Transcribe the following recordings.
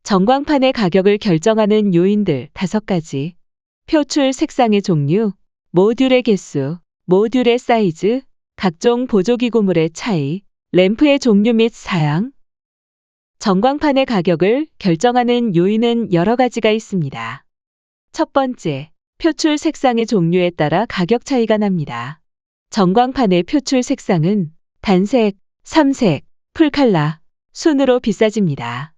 전광판의 가격을 결정하는 요인들 5가지. 표출 색상의 종류, 모듈의 개수, 모듈의 사이즈, 각종 보조기구물의 차이, 램프의 종류 및 사양. 전광판의 가격을 결정하는 요인은 여러 가지가 있습니다. 첫 번째, 표출 색상의 종류에 따라 가격 차이가 납니다. 전광판의 표출 색상은 단색, 삼색, 풀칼라 순으로 비싸집니다.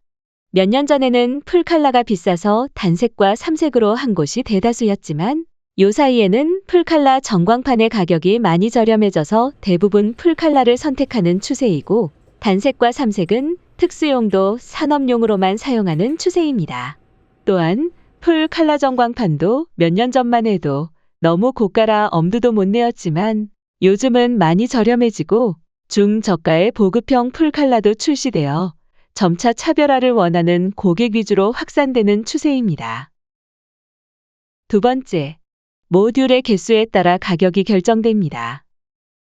몇 년 전에는 풀칼라가 비싸서 단색과 삼색으로 한 곳이 대다수였지만 요 사이에는 풀칼라 전광판의 가격이 많이 저렴해져서 대부분 풀칼라를 선택하는 추세이고 단색과 삼색은 특수용도 산업용으로만 사용하는 추세입니다. 또한 풀칼라 전광판도 몇 년 전만 해도 너무 고가라 엄두도 못 내었지만 요즘은 많이 저렴해지고 중저가의 보급형 풀칼라도 출시되어 점차 차별화를 원하는 고객 위주로 확산되는 추세입니다. 두 번째, 모듈의 개수에 따라 가격이 결정됩니다.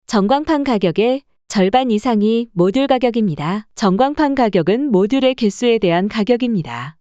전광판 가격의 절반 이상이 모듈 가격입니다. 전광판 가격은 모듈의 개수에 대한 가격입니다.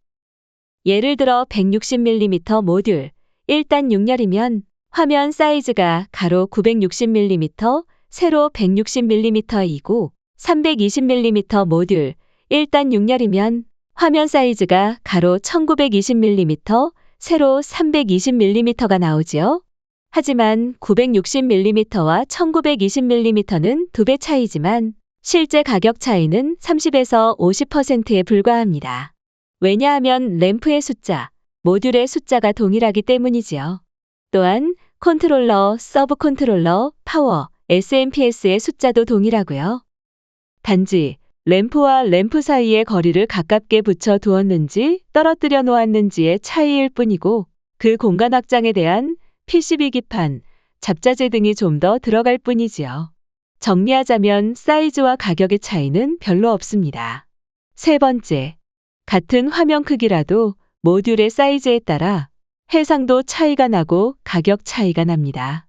예를 들어 160mm 모듈 1단 6열이면 화면 사이즈가 가로 960mm, 세로 160mm이고 320mm 모듈 1단 6열이면 화면 사이즈가 가로 1920mm, 세로 320mm가 나오지요. 하지만 960mm와 1920mm는 2배 차이지만 실제 가격 차이는 30에서 50%에 불과합니다. 왜냐하면 램프의 숫자, 모듈의 숫자가 동일하기 때문이지요. 또한 컨트롤러, 서브 컨트롤러, 파워, SMPS의 숫자도 동일하고요. 단지 램프와 램프 사이의 거리를 가깝게 붙여 두었는지 떨어뜨려 놓았는지의 차이일 뿐이고 그 공간 확장에 대한 PCB 기판, 잡자재 등이 좀 더 들어갈 뿐이지요. 정리하자면 사이즈와 가격의 차이는 별로 없습니다. 세 번째, 같은 화면 크기라도 모듈의 사이즈에 따라 해상도 차이가 나고 가격 차이가 납니다.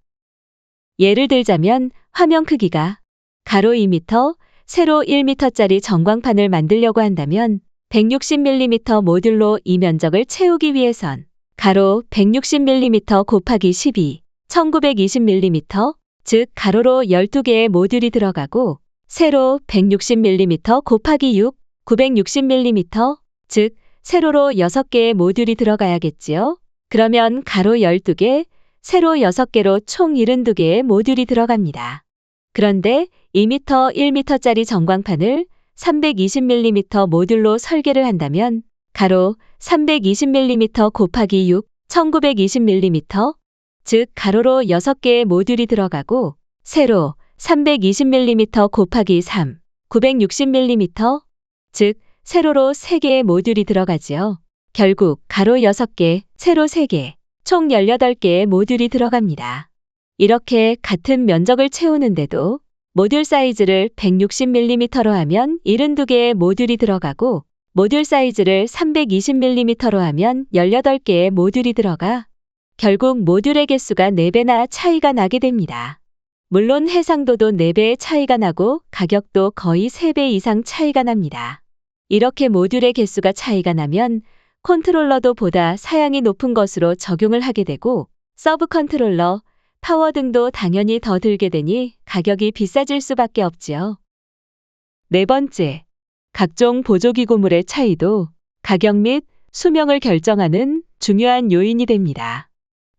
예를 들자면 화면 크기가 가로 2m, 세로 1m짜리 전광판을 만들려고 한다면 160mm 모듈로 이 면적을 채우기 위해선 가로 160mm 곱하기 12, 1920mm, 즉 가로로 12개의 모듈이 들어가고 세로 160mm 곱하기 6, 960mm, 즉 세로로 6개의 모듈이 들어가야겠지요. 그러면 가로 12개, 세로 6개로 총 72개의 모듈이 들어갑니다. 그런데 2m, 1m짜리 전광판을 320mm 모듈로 설계를 한다면 가로 320mm 곱하기 6, 1920mm, 즉 가로로 6개의 모듈이 들어가고 세로 320mm 곱하기 3, 960mm, 즉 세로로 3개의 모듈이 들어가지요. 결국 가로 6개, 세로 3개, 총 18개의 모듈이 들어갑니다. 이렇게 같은 면적을 채우는데도 모듈 사이즈를 160mm로 하면 72개의 모듈이 들어가고 모듈 사이즈를 320mm로 하면 18개의 모듈이 들어가 결국 모듈의 개수가 4배나 차이가 나게 됩니다. 물론 해상도도 4배의 차이가 나고 가격도 거의 3배 이상 차이가 납니다. 이렇게 모듈의 개수가 차이가 나면 컨트롤러도 보다 사양이 높은 것으로 적용을 하게 되고 서브 컨트롤러, 파워 등도 당연히 더 들게 되니 가격이 비싸질 수밖에 없지요. 네 번째, 각종 보조기구물의 차이도 가격 및 수명을 결정하는 중요한 요인이 됩니다.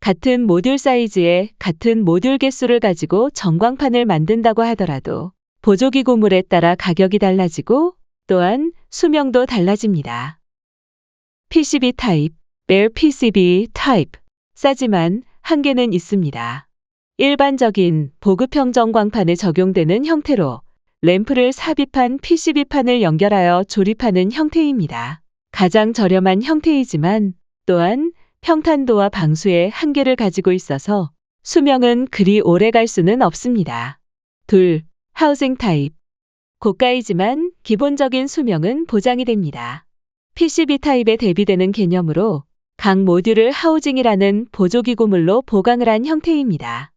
같은 모듈 사이즈에 같은 모듈 개수를 가지고 전광판을 만든다고 하더라도 보조기구물에 따라 가격이 달라지고 또한 수명도 달라집니다. PCB 타입, Bare PCB 타입, 싸지만 한계는 있습니다. 일반적인 보급형 전광판에 적용되는 형태로 램프를 삽입한 PCB판을 연결하여 조립하는 형태입니다. 가장 저렴한 형태이지만 또한 평탄도와 방수의 한계를 가지고 있어서 수명은 그리 오래 갈 수는 없습니다. 둘, 하우징 타입. 고가이지만 기본적인 수명은 보장이 됩니다. PCB 타입에 대비되는 개념으로 각 모듈을 하우징이라는 보조기구물로 보강을 한 형태입니다.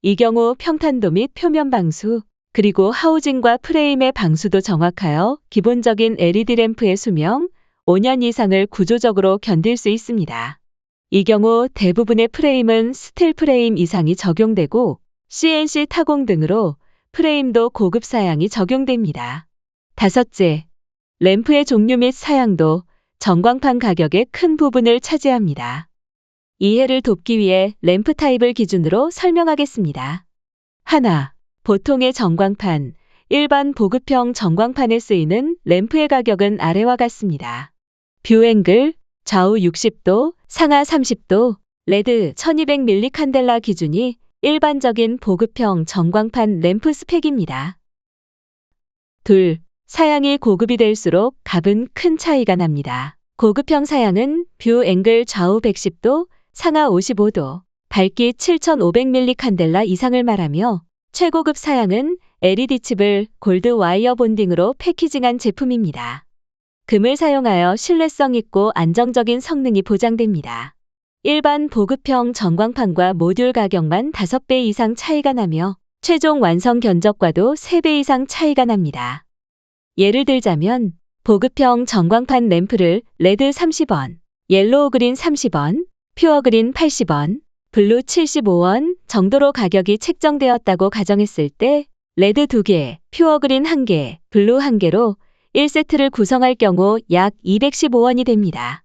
이 경우 평탄도 및 표면 방수, 그리고 하우징과 프레임의 방수도 정확하여 기본적인 LED 램프의 수명, 5년 이상을 구조적으로 견딜 수 있습니다. 이 경우 대부분의 프레임은 스틸 프레임 이상이 적용되고 CNC 타공 등으로 프레임도 고급 사양이 적용됩니다. 다섯째, 램프의 종류 및 사양도 전광판 가격의 큰 부분을 차지합니다. 이해를 돕기 위해 램프 타입을 기준으로 설명하겠습니다. 하나, 보통의 전광판, 일반 보급형 전광판에 쓰이는 램프의 가격은 아래와 같습니다. 뷰 앵글, 좌우 60도, 상하 30도, 레드 1200mm 칸델라 기준이 일반적인 보급형 전광판 램프 스펙입니다. 둘, 사양이 고급이 될수록 값은 큰 차이가 납니다. 고급형 사양은 뷰 앵글 좌우 110도, 상하 55도, 밝기 7500mm 칸델라 이상을 말하며 최고급 사양은 LED 칩을 골드 와이어 본딩으로 패키징한 제품입니다. 금을 사용하여 신뢰성 있고 안정적인 성능이 보장됩니다. 일반 보급형 전광판과 모듈 가격만 5배 이상 차이가 나며 최종 완성 견적과도 3배 이상 차이가 납니다. 예를 들자면 보급형 전광판 램프를 레드 30원, 옐로우 그린 30원, 퓨어 그린 80원, 블루 75원 정도로 가격이 책정되었다고 가정했을 때 레드 2개, 퓨어 그린 1개, 블루 1개로 1세트를 구성할 경우 약 215원이 됩니다.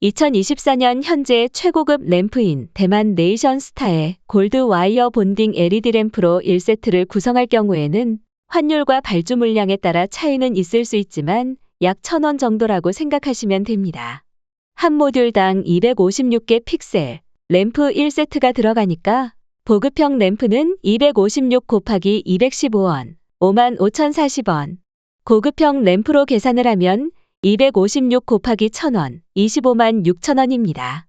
2024년 현재 최고급 램프인 대만 네이션스타의 골드 와이어 본딩 LED 램프로 1세트를 구성할 경우에는 환율과 발주 물량에 따라 차이는 있을 수 있지만 약 1,000원 정도라고 생각하시면 됩니다. 한 모듈당 256개 픽셀, 램프 1세트가 들어가니까 보급형 램프는 256 곱하기 215원, 55,040원. 고급형 램프로 계산을 하면 256 곱하기 1,000원, 256,000원입니다.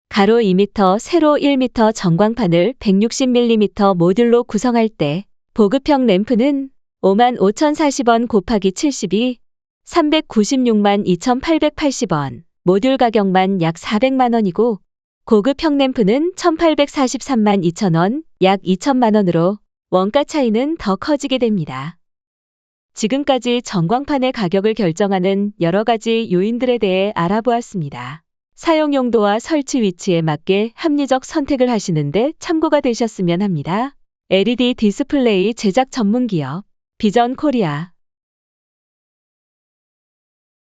가로 2m, 세로 1m 전광판을 160mm 모듈로 구성할 때 보급형 램프는 55,040원 곱하기 72, 396만 2,880원, 모듈 가격만 약 400만 원이고 고급형 램프는 1,843만 2천원, 약 2천만 원으로 원가 차이는 더 커지게 됩니다. 지금까지 전광판의 가격을 결정하는 여러 가지 요인들에 대해 알아보았습니다. 사용 용도와 설치 위치에 맞게 합리적 선택을 하시는데 참고가 되셨으면 합니다. LED 디스플레이 제작 전문 기업 비전 코리아